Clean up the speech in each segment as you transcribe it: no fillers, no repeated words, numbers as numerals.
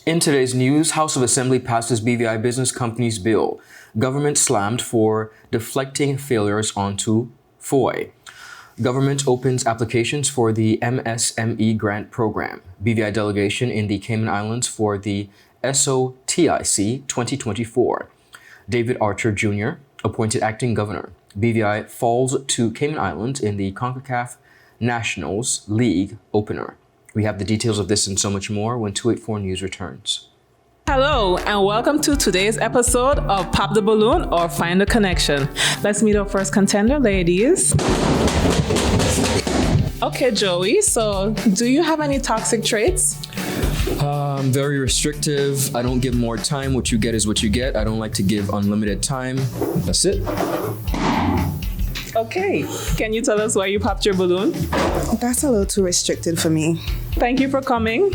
In today's news, House of Assembly passes BVI Business Companies Bill. Government slammed for deflecting failures onto FAHIE. Government opens applications for the MSME grant program. BVI delegation in the Cayman Islands for the SOTIC 2024. David Archer Jr. appointed acting governor. BVI falls to Cayman Islands in the CONCACAF Nationals League opener. We have the details of this and so much more when 284 News returns. Hello, and welcome to today's episode of Pop the Balloon or Find the Connection. Let's meet our first contender, ladies. Okay, Joey, so do you have any toxic traits? I'm very restrictive. I don't give more time. What you get is what you get. I don't like to give unlimited time. That's it. Okay, can you tell us why you popped your balloon? That's a little too restricted for me. Thank you for coming.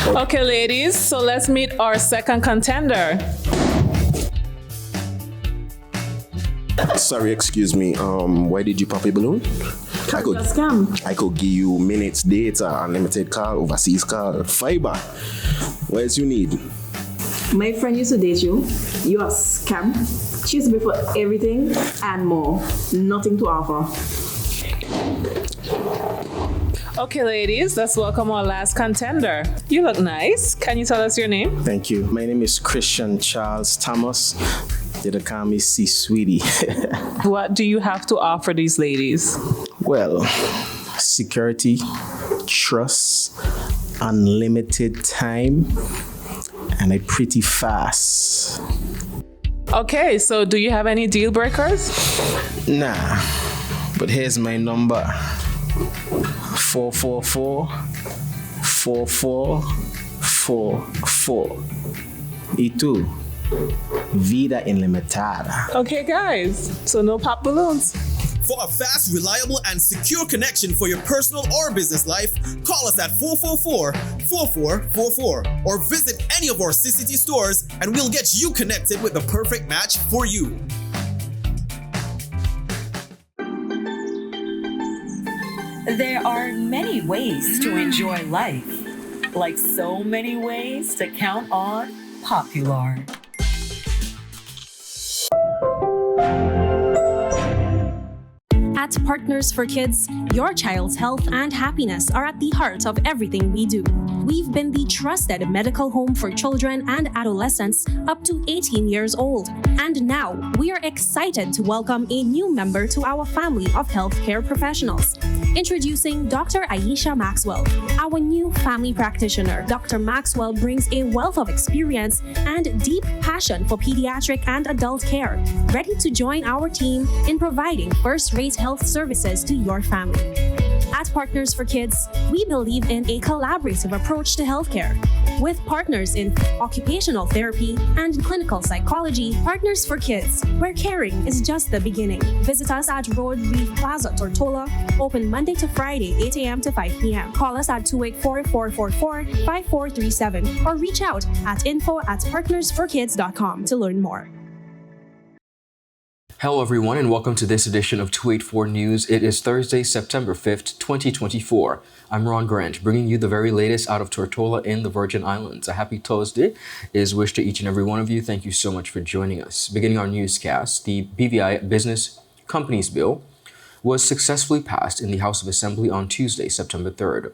Okay, ladies, so let's meet our second contender. Sorry, excuse me. Why did you pop a balloon? A scam. I could give you minutes, data, unlimited call, overseas call, fiber. What else you need? My friend used to date you. You're a scam. She used to be for everything and more. Nothing to offer. Okay, ladies, let's welcome our last contender. You look nice. Can you tell us your name? Thank you. My name is Christian Charles Thomas. They call me C Sweetie. What do you have to offer these ladies? Well, security, trust, unlimited time, and a pretty fast. Okay, so do you have any deal breakers? Nah, but here's my number. 444-4444. E2. Vida Ilimitada. Okay, guys, so no pop balloons. For a fast, reliable, and secure connection for your personal or business life, call us at 444-4444 or visit any of our CCT stores and we'll get you connected with the perfect match for you. There are many ways to enjoy life, like so many ways to count on Popular. At Partners for Kids, your child's health and happiness are at the heart of everything we do. We've been the trusted medical home for children and adolescents up to 18 years old. And now, we are excited to welcome a new member to our family of healthcare professionals. Introducing Dr. Aisha Maxwell, our new family practitioner. Dr. Maxwell brings a wealth of experience and deep passion for pediatric and adult care, ready to join our team in providing first-rate health services to your family. At Partners for Kids, we believe in a collaborative approach to healthcare. With partners in occupational therapy and clinical psychology, Partners for Kids, where caring is just the beginning. Visit us at Road Reef Plaza, Tortola, open Monday to Friday, 8 a.m. to 5 p.m. Call us at 284-444-5437 or reach out at info@partnersforkids.com to learn more. Hello, everyone, and welcome to this edition of 284 News. It is Thursday, September 5th, 2024. I'm Ron Grant, bringing you the very latest out of Tortola in the Virgin Islands. A happy Thursday is wished to each and every one of you. Thank you so much for joining us. Beginning our newscast, the BVI Business Companies Bill was successfully passed in the House of Assembly on Tuesday, September 3rd.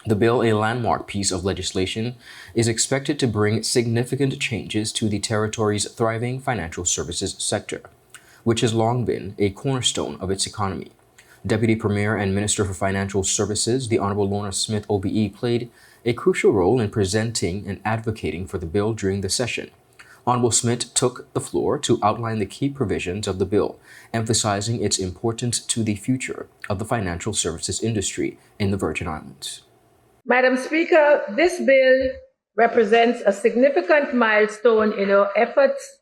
The bill, a landmark piece of legislation, is expected to bring significant changes to the territory's thriving financial services sector, which has long been a cornerstone of its economy. Deputy Premier and Minister for Financial Services, the Honorable Lorna Smith OBE, played a crucial role in presenting and advocating for the bill during the session. Honorable Smith took the floor to outline the key provisions of the bill, emphasizing its importance to the future of the financial services industry in the Virgin Islands. Madam Speaker, this bill represents a significant milestone in our efforts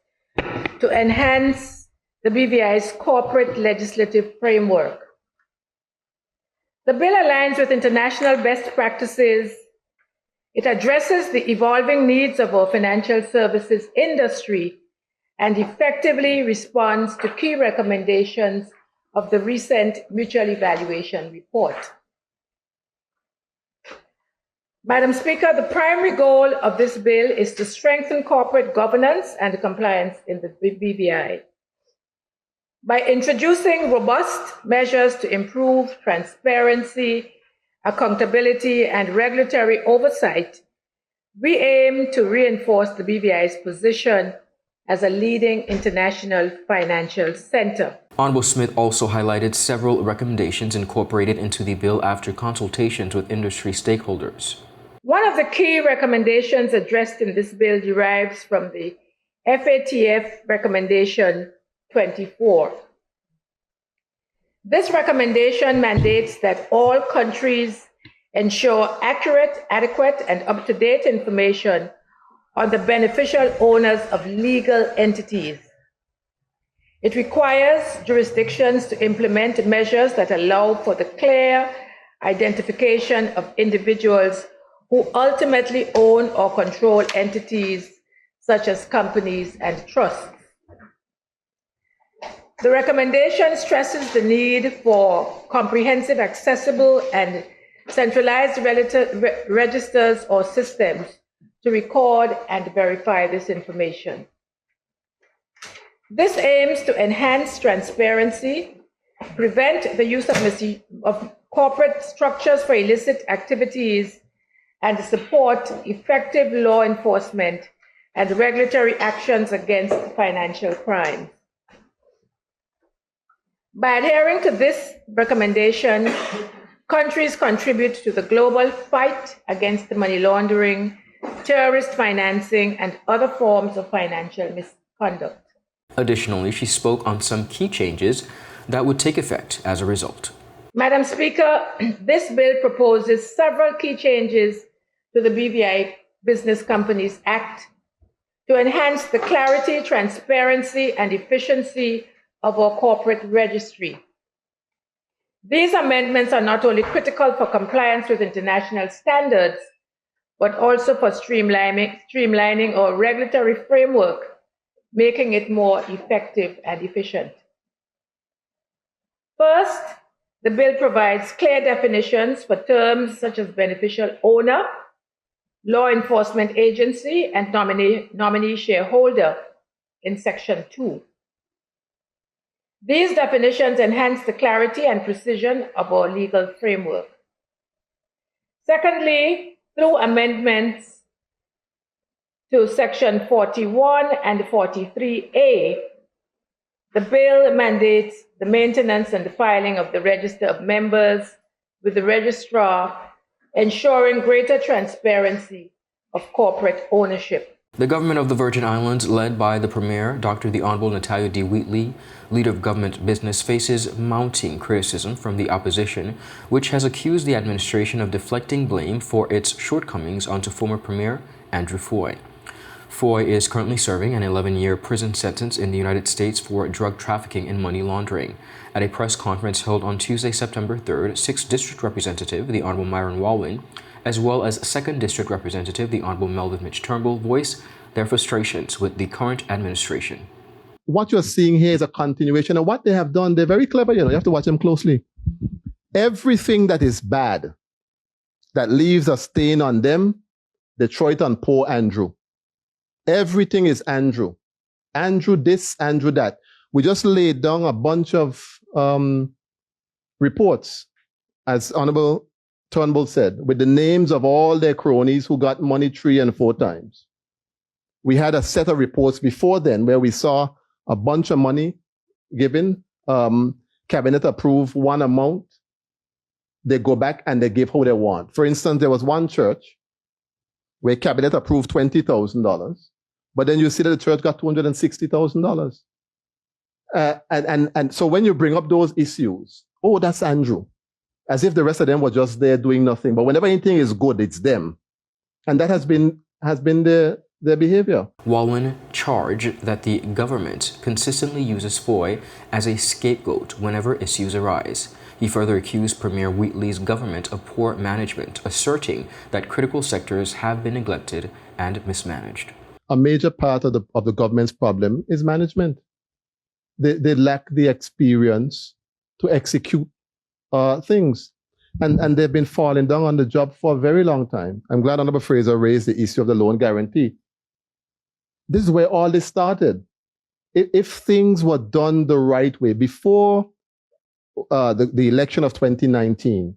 to enhance the BVI's corporate legislative framework. The bill aligns with international best practices. It addresses the evolving needs of our financial services industry and effectively responds to key recommendations of the recent mutual evaluation report. Madam Speaker, the primary goal of this bill is to strengthen corporate governance and compliance in the BVI by introducing robust measures to improve transparency, accountability, and regulatory oversight. We aim to reinforce the BVI's position as a leading international financial center. Honorable Smith also highlighted several recommendations incorporated into the bill after consultations with industry stakeholders. One of the key recommendations addressed in this bill derives from the FATF Recommendation 24. This recommendation mandates that all countries ensure accurate, adequate, and up-to-date information on the beneficial owners of legal entities. It requires jurisdictions to implement measures that allow for the clear identification of individuals who ultimately own or control entities such as companies and trusts. The recommendation stresses the need for comprehensive, accessible, and centralized registers or systems to record and verify this information. This aims to enhance transparency, prevent the use of corporate structures for illicit activities, and support effective law enforcement and regulatory actions against financial crime. By adhering to this recommendation, countries contribute to the global fight against money laundering, terrorist financing, and other forms of financial misconduct. Additionally, she spoke on some key changes that would take effect as a result. Madam Speaker, this bill proposes several key changes to the BVI Business Companies Act to enhance the clarity, transparency, and efficiency of our corporate registry. These amendments are not only critical for compliance with international standards, but also for streamlining our regulatory framework, making it more effective and efficient. First, the bill provides clear definitions for terms such as beneficial owner, law enforcement agency, and nominee shareholder in Section 2. These definitions enhance the clarity and precision of our legal framework. Secondly, through amendments to Section 41 and 43A, the bill mandates the maintenance and the filing of the register of members with the registrar, ensuring greater transparency of corporate ownership. The government of the Virgin Islands, led by the Premier, Dr. the Honorable Natalia D. Wheatley, leader of government business, faces mounting criticism from the opposition, which has accused the administration of deflecting blame for its shortcomings onto former Premier Andrew Foy. Foy is currently serving an 11-year prison sentence in the United States for drug trafficking and money laundering. At a press conference held on Tuesday, September 3rd, 6th District Representative, the Honorable Myron Walwyn, as well as 2nd District Representative, the Honorable Melvin Mitch Turnbull, voiced their frustrations with the current administration. What you're seeing here is a continuation of what they have done. They're very clever, you have to watch them closely. Everything that is bad, that leaves a stain on them, they throw it on poor Andrew. Everything is Andrew. Andrew this, Andrew that. We just laid down a bunch of reports, as Honorable Turnbull said, with the names of all their cronies who got money 3 and 4 times. We had a set of reports before then where we saw a bunch of money given. Cabinet approved one amount. They go back and they give how they want. For instance, there was one church where Cabinet approved $20,000, but then you see that the church got $260,000. And so when you bring up those issues, oh, that's Andrew. As if the rest of them were just there doing nothing. But whenever anything is good, it's them. And that has been their behavior. Walwyn charged that the government consistently uses Foy as a scapegoat whenever issues arise. He further accused Premier Wheatley's government of poor management, asserting that critical sectors have been neglected and mismanaged. A major part of the government's problem is management. They lack the experience to execute things. And they've been falling down on the job for a very long time. I'm glad Honorable Fraser raised the issue of the loan guarantee. This is where all this started. If things were done the right way, before the election of 2019,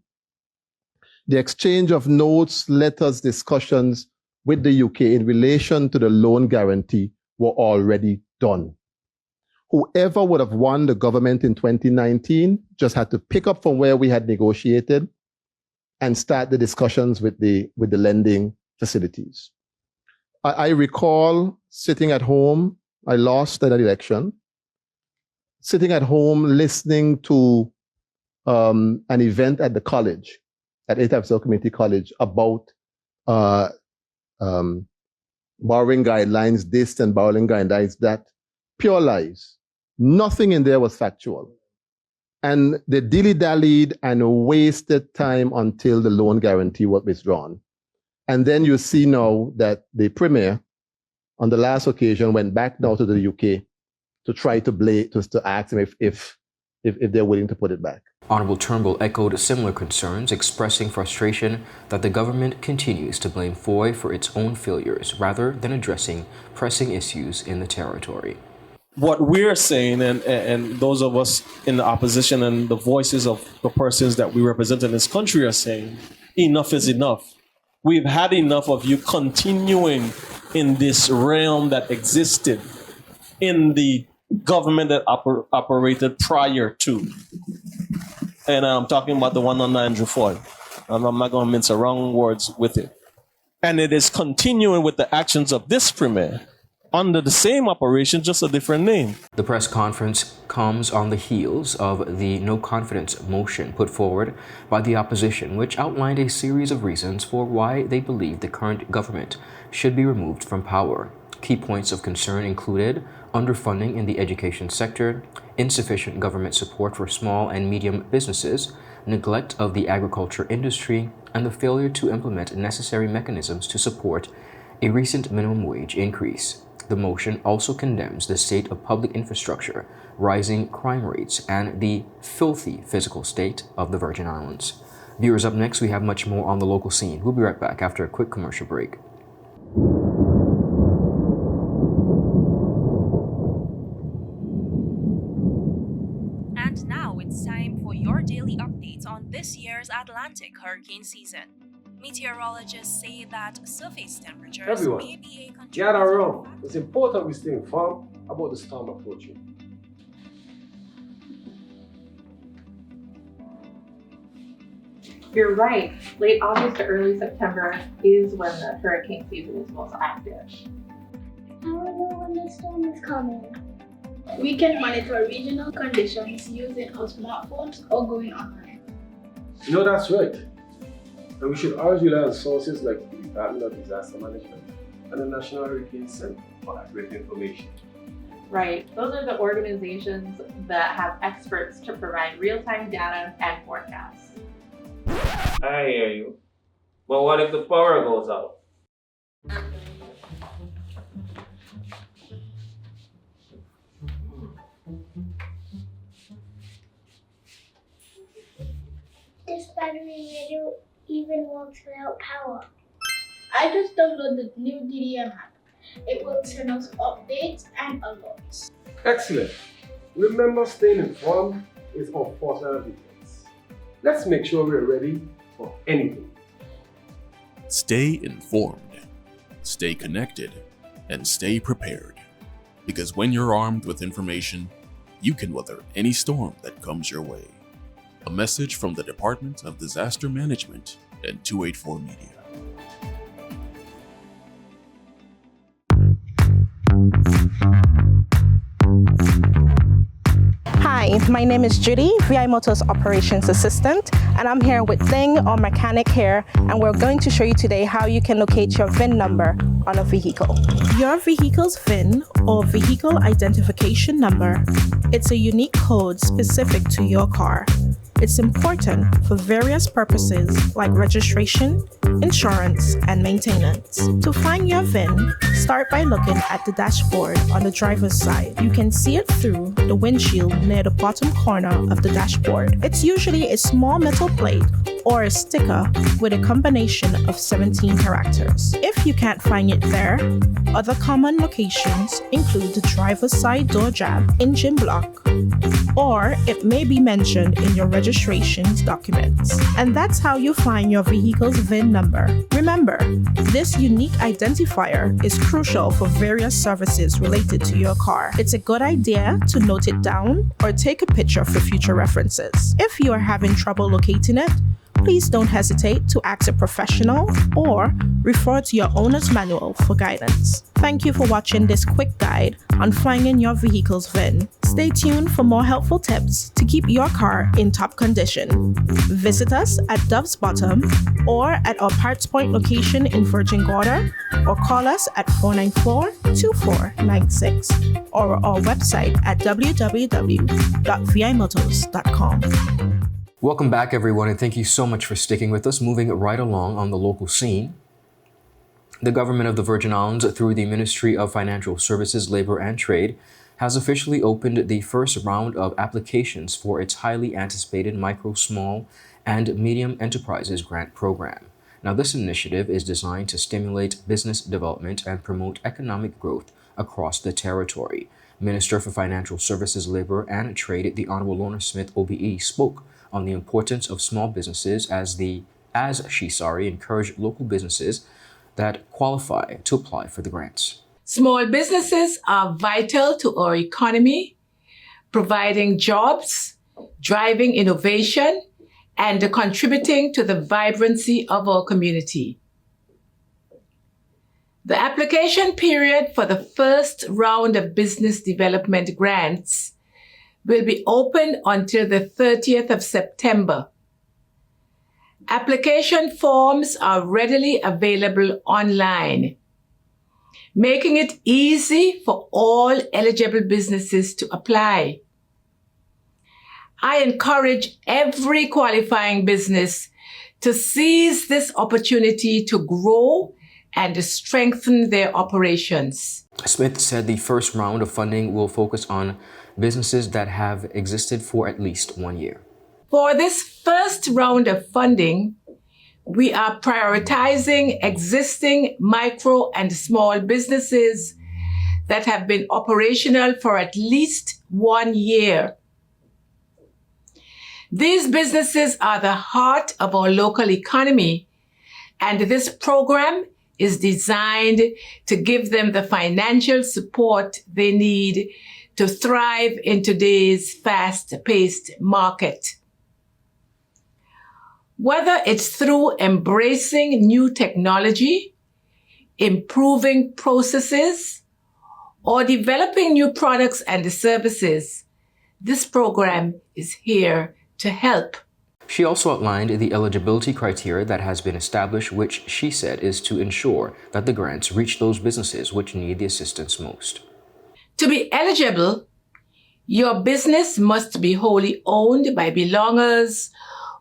the exchange of notes, letters, discussions with the UK in relation to the loan guarantee were already done. Whoever would have won the government in 2019 just had to pick up from where we had negotiated and start the discussions with the lending facilities. I recall sitting at home, I lost that election, sitting at home listening to an event at the college, at ATAPSL Community College, about borrowing guidelines, this and borrowing guidelines, that. Pure lies. Nothing in there was factual. And they dilly-dallied and wasted time until the loan guarantee was withdrawn. And then you see now that the Premier, on the last occasion, went back now to the UK to try to ask them if they're willing to put it back. Honorable Turnbull echoed similar concerns, expressing frustration that the government continues to blame FAHIE for its own failures rather than addressing pressing issues in the territory. What we're saying, and those of us in the opposition and the voices of the persons that we represent in this country are saying, enough is enough. We've had enough of you continuing in this realm that existed in the government that operated prior to. And I'm talking about the one under Andrew Ford. I'm not going to mince around words with it. And it is continuing with the actions of this Premier under the same operation, just a different name. The press conference comes on the heels of the no confidence motion put forward by the opposition, which outlined a series of reasons for why they believe the current government should be removed from power. Key points of concern included underfunding in the education sector, insufficient government support for small and medium businesses, neglect of the agriculture industry, and the failure to implement necessary mechanisms to support a recent minimum wage increase. The motion also condemns the state of public infrastructure, rising crime rates, and the filthy physical state of the Virgin Islands. Viewers, up next, we have much more on the local scene. We'll be right back after a quick commercial break. And now it's time for your daily updates on this year's Atlantic hurricane season. Meteorologists say that surface temperatures may be a contributor. Gather around. It's important we stay informed about the storm approaching. You're right. Late August to early September is when the hurricane season is most active. How do we know when the storm is coming? We can monitor regional conditions using our smartphones or going online. You know, that's right. And we should always rely on sources like the Department of Disaster Management and the National Hurricane Center for accurate information. Right. Those are the organizations that have experts to provide real-time data and forecasts. I hear you. But what if the power goes out? This battery radio even works without power. I just downloaded the new DDM app. It will send us updates and alerts. Excellent. Remember, staying informed is our first line of defense. Let's make sure we're ready for anything. Stay informed, stay connected, and stay prepared. Because when you're armed with information, you can weather any storm that comes your way. A message from the Department of Disaster Management and 284 Media. Hi, my name is Judy, VI Motors Operations Assistant, and I'm here with Ding, our mechanic here, and we're going to show you today how you can locate your VIN number on a vehicle. Your vehicle's VIN, or Vehicle Identification Number, it's a unique code specific to your car. It's important for various purposes like registration, insurance, and maintenance. To find your VIN, start by looking at the dashboard on the driver's side. You can see it through the windshield near the bottom corner of the dashboard. It's usually a small metal plate or a sticker with a combination of 17 characters. If you can't find it there, other common locations include the driver's side door jamb, engine block, or it may be mentioned in your registration's documents. And that's how you find your vehicle's VIN number. Remember, this unique identifier is crucial for various services related to your car. It's a good idea to note it down or take a picture for future references. If you are having trouble locating it, please don't hesitate to ask a professional or refer to your owner's manual for guidance. Thank you for watching this quick guide on finding your vehicle's VIN. Stay tuned for more helpful tips to keep your car in top condition. Visit us at Dove's Bottom or at our Parts Point location in Virgin Gorda, or call us at 494-2496 or our website at www.vimotors.com. Welcome back, everyone, and thank you so much for sticking with us. Moving right along on the local scene, the government of the Virgin Islands, through the Ministry of Financial Services, Labor and Trade, has officially opened the first round of applications for its highly anticipated Micro, Small, and Medium Enterprises Grant Program. Now, this initiative is designed to stimulate business development and promote economic growth across the territory. Minister for Financial Services, Labor and Trade, the Honorable Lorna Smith, OBE, spoke on the importance of small businesses as she encouraged local businesses that qualify to apply for the grants. Small businesses are vital to our economy, providing jobs, driving innovation, and contributing to the vibrancy of our community. The application period for the first round of business development grants will be open until the 30th of September. Application forms are readily available online, making it easy for all eligible businesses to apply. I encourage every qualifying business to seize this opportunity to grow and strengthen their operations. Smith said the first round of funding will focus on businesses that have existed for at least 1 year. For this first round of funding, we are prioritizing existing micro and small businesses that have been operational for at least 1 year. These businesses are the heart of our local economy, and this program is designed to give them the financial support they need to thrive in today's fast-paced market. Whether it's through embracing new technology, improving processes, or developing new products and services, this program is here to help. She also outlined the eligibility criteria that has been established, which she said is to ensure that the grants reach those businesses which need the assistance most. To be eligible, your business must be wholly owned by belongers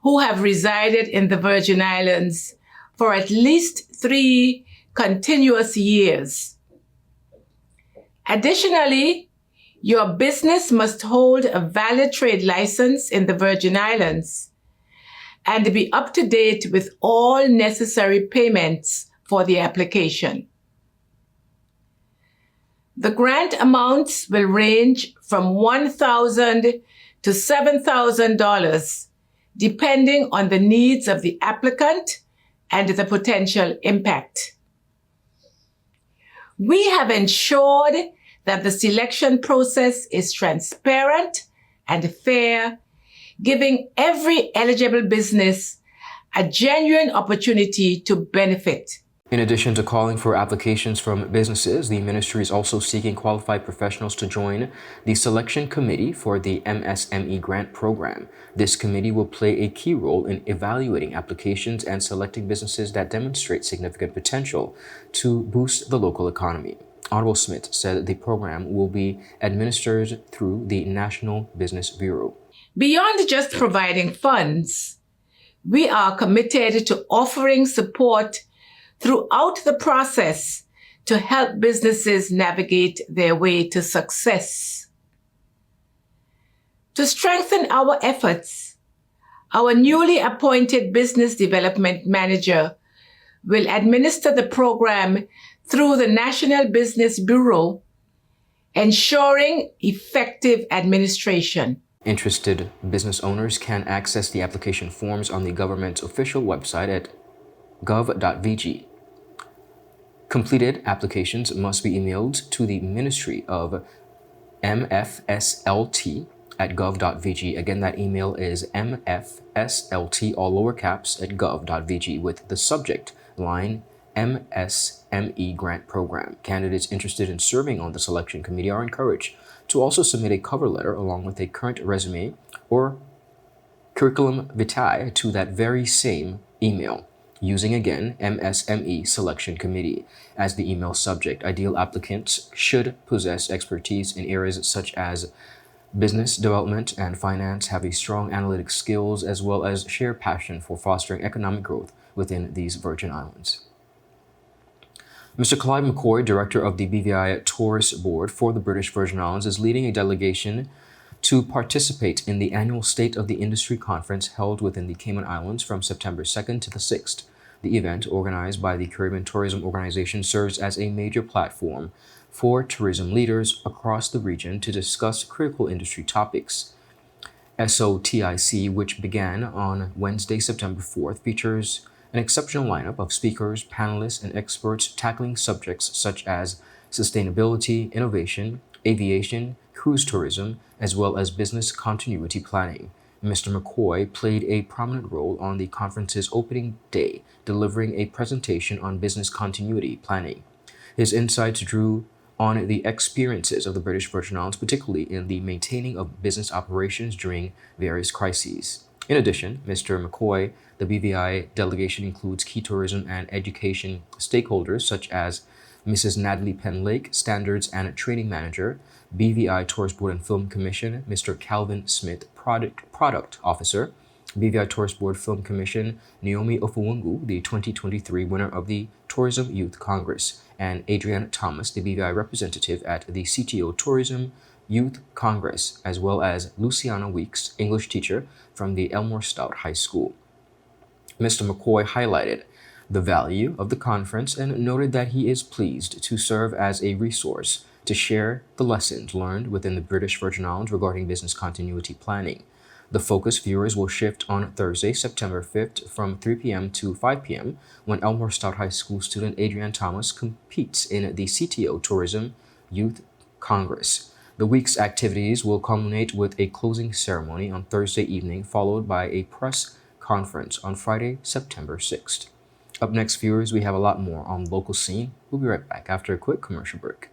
who have resided in the Virgin Islands for at least 3 continuous years. Additionally, your business must hold a valid trade license in the Virgin Islands and be up to date with all necessary payments for the application. The grant amounts will range from $1,000 to $7,000, depending on the needs of the applicant and the potential impact. We have ensured that the selection process is transparent and fair, giving every eligible business a genuine opportunity to benefit. In addition to calling for applications from businesses, the ministry is also seeking qualified professionals to join the selection committee for the MSME grant program. This committee will play a key role in evaluating applications and selecting businesses that demonstrate significant potential to boost the local economy. Honorable Smith said the program will be administered through the National Business Bureau. Beyond just providing funds, We are committed to offering support throughout the process to help businesses navigate their way to success. To strengthen our efforts, our newly appointed Business Development Manager will administer the program through the National Business Bureau, ensuring effective administration. Interested business owners can access the application forms on the government's official website at gov.vg. Completed applications must be emailed to the Ministry of MFSLT at gov.vg. Again, that email is MFSLT, all lower caps, at gov.vg with the subject line MSME Grant Program. Candidates interested in serving on the selection committee are encouraged to also submit a cover letter along with a current resume or curriculum vitae to that very same email, using again MSME Selection Committee as the email subject. Ideal applicants should possess expertise in areas such as business development and finance, have a strong analytic skills, as well as share passion for fostering economic growth within these Virgin Islands. Mr. Clive McCoy, Director of the BVI Tourist Board for the British Virgin Islands, is leading a delegation to participate in the annual State of the Industry Conference held within the Cayman Islands from September 2nd to the 6th. The event, organized by the Caribbean Tourism Organization, serves as a major platform for tourism leaders across the region to discuss critical industry topics. SOTIC, which began on Wednesday, September 4th, features an exceptional lineup of speakers, panelists, and experts tackling subjects such as sustainability, innovation, aviation, cruise tourism, as well as business continuity planning. Mr. McCoy played a prominent role on the conference's opening day, delivering a presentation on business continuity planning. His insights drew on the experiences of the British Virgin Islands, particularly in the maintaining of business operations during various crises. In addition, Mr. McCoy, the BVI delegation includes key tourism and education stakeholders such as Mrs. Natalie Penlake, Standards and Training Manager, BVI Tourist Board and Film Commission, Mr. Calvin Smith, Product Officer, BVI Tourist Board Film Commission, Naomi Ofuwungu, the 2023 winner of the Tourism Youth Congress, and Adrienne Thomas, the BVI representative at the CTO Tourism Youth Congress, as well as Luciana Weeks, English teacher from the Elmore Stout High School. Mr. McCoy highlighted the value of the conference and noted that he is pleased to serve as a resource to share the lessons learned within the British Virgin Islands regarding business continuity planning. The focus viewers will shift on Thursday, September 5th from 3 p.m. to 5 p.m. when Elmore Stout High School student Adrienne Thomas competes in the CTO Tourism Youth Congress. The week's activities will culminate with a closing ceremony on Thursday evening, followed by a press conference on Friday, September 6th. Up next, viewers, we have a lot more on the local scene. We'll be right back after a quick commercial break.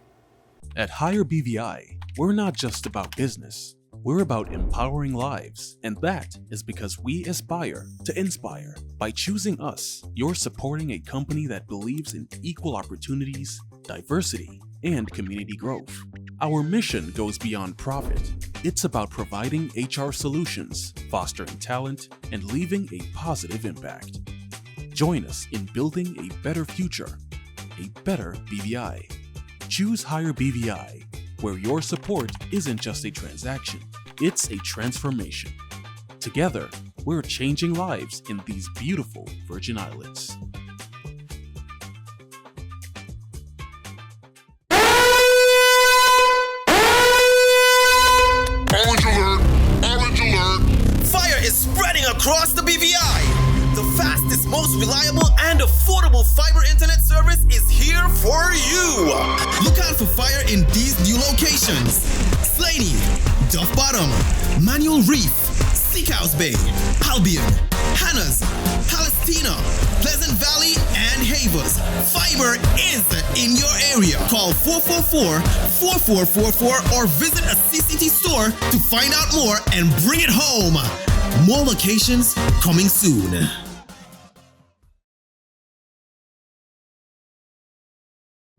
At Higher BVI, we're not just about business. We're about empowering lives, and that is because we aspire to inspire. By choosing us, you're supporting a company that believes in equal opportunities, diversity, and community growth. Our mission goes beyond profit. It's about providing HR solutions, fostering talent, and leaving a positive impact. Join us in building a better future, a better BVI. Choose Higher BVI, where your support isn't just a transaction, it's a transformation. Together, we're changing lives in these beautiful Virgin Islands. Orange alert! Fire is spreading across the BVI! The fastest, most reliable, and affordable fiber internet service is here for you! Look out for fire in these new locations: Slaney, Duff Bottom, Manual Reef, Seacoast Bay, Albion, Hannah's, Palestina, Pleasant Valley, and Havers. Fiber is in your area. Call 444-4444 or visit a CCT store to find out more and bring it home. More locations coming soon.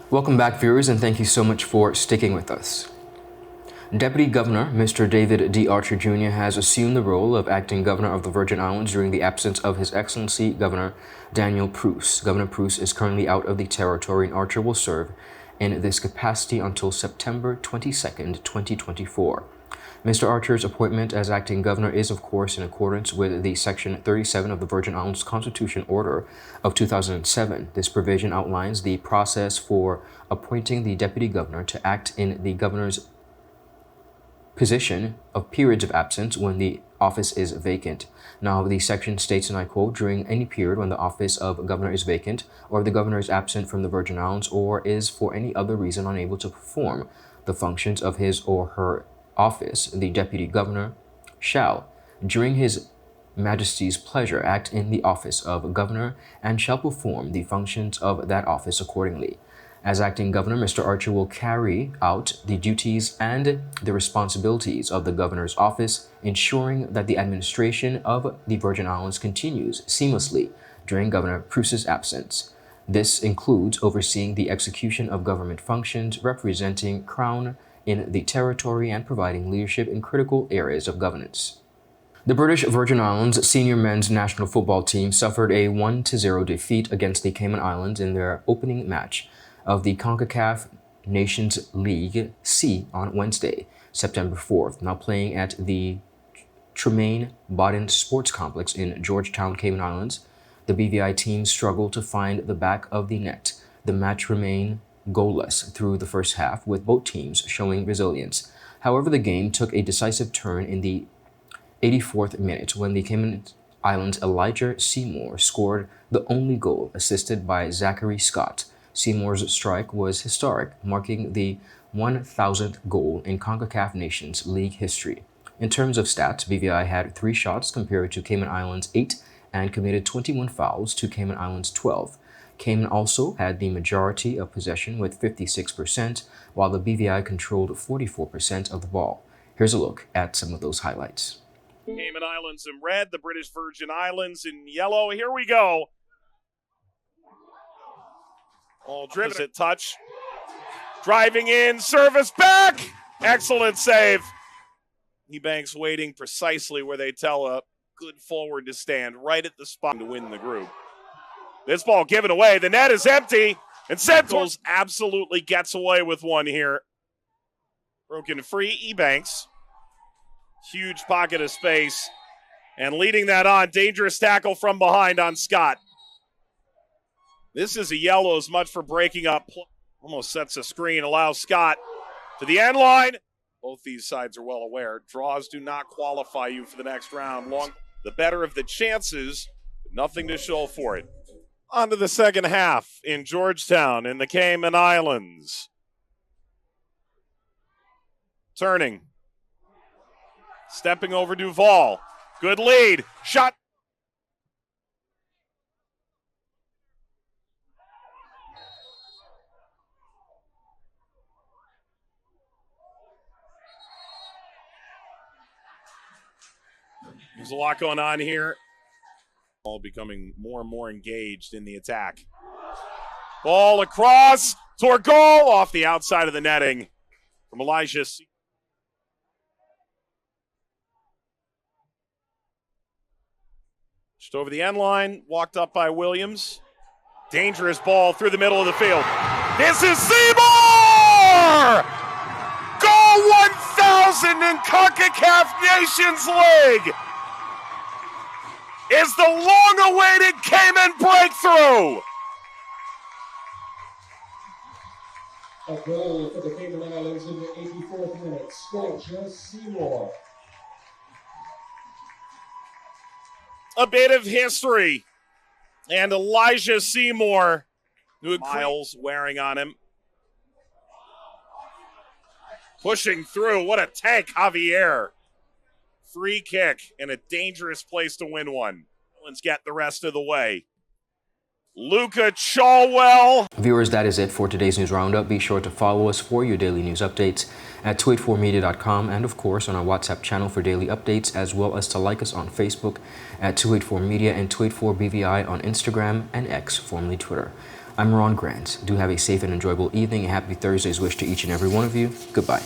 Welcome back, viewers, and thank you so much for sticking with us. Deputy Governor Mr. David D. Archer Jr. has assumed the role of acting governor of the Virgin Islands during the absence of His Excellency Governor Daniel Pruce. Governor Pruce is currently out of the territory, and Archer will serve in this capacity until September 22nd, 2024. Mr. Archer's appointment as acting governor is, of course, in accordance with the Section 37 of the Virgin Islands Constitution Order of 2007. This provision outlines the process for appointing the deputy governor to act in the governor's position of periods of absence when the office is vacant. Now, the section states, and I quote, during any period when the office of governor is vacant, or the governor is absent from the Virgin Islands, or is for any other reason unable to perform the functions of his or her office, the deputy governor shall, during His Majesty's pleasure, act in the office of governor and shall perform the functions of that office accordingly. As acting governor, Mr. Archer will carry out the duties and the responsibilities of the governor's office, ensuring that the administration of the Virgin Islands continues seamlessly during Governor Pruce's absence. This includes overseeing the execution of government functions, representing Crown in the territory, and providing leadership in critical areas of governance. The British Virgin Islands senior men's national football team suffered a 1-0 defeat against the Cayman Islands in their opening match of the CONCACAF Nations League C on Wednesday, September 4th, now playing at the Tremaine Bodden Sports Complex in Georgetown, Cayman Islands. The BVI team struggled to find the back of the net. The match remained goalless through the first half, with both teams showing resilience. However, the game took a decisive turn in the 84th minute when the Cayman Islands' Elijah Seymour scored the only goal, assisted by Zachary Scott. Seymour's strike was historic, marking the 1,000th goal in CONCACAF Nations League history. In terms of stats, BVI had 3 shots compared to Cayman Islands' 8 and committed 21 fouls to Cayman Islands' 12. Cayman also had the majority of possession with 56%, while the BVI controlled 44% of the ball. Here's a look at some of those highlights. Cayman Islands in red, the British Virgin Islands in yellow. Here we go. All driven at touch. Driving in, service back. Excellent save. Ebanks waiting precisely where they tell a good forward to stand, right at the spot to win the group. This ball given away. The net is empty, and Santos absolutely gets away with one here. Broken free, Ebanks. Huge pocket of space. And leading that on, dangerous tackle from behind on Scott. This is a yellow as much for breaking up. Almost sets a screen, allows Scott to the end line. Both these sides are well aware. Draws do not qualify you for the next round. The better of the chances, nothing to show for it. On to the second half in Georgetown in the Cayman Islands. Turning. Stepping over Duval. Good lead. Shot. There's a lot going on here. All becoming more and more engaged in the attack. Ball across toward goal off the outside of the netting from Elijah. Just over the end line, walked up by Williams. Dangerous ball through the middle of the field. This is Seymour! Goal 1,000 in CONCACAF Nations League! Is the long-awaited Cayman breakthrough. A goal for the Cayman Islands in the 84th minute. Elijah Seymour. A bit of history. And Elijah Seymour, who had miles wearing on him. Pushing through. What a tank, Javier. Free kick in a dangerous place to win one. Let's get the rest of the way. Luca Chalwell. Viewers, that is it for today's news roundup. Be sure to follow us for your daily news updates at 284media.com and, of course, on our WhatsApp channel for daily updates, as well as to like us on Facebook at 284media and 284BVI on Instagram and X, formerly Twitter. I'm Ron Grant. Do have a safe and enjoyable evening. A happy Thursday's wish to each and every one of you. Goodbye.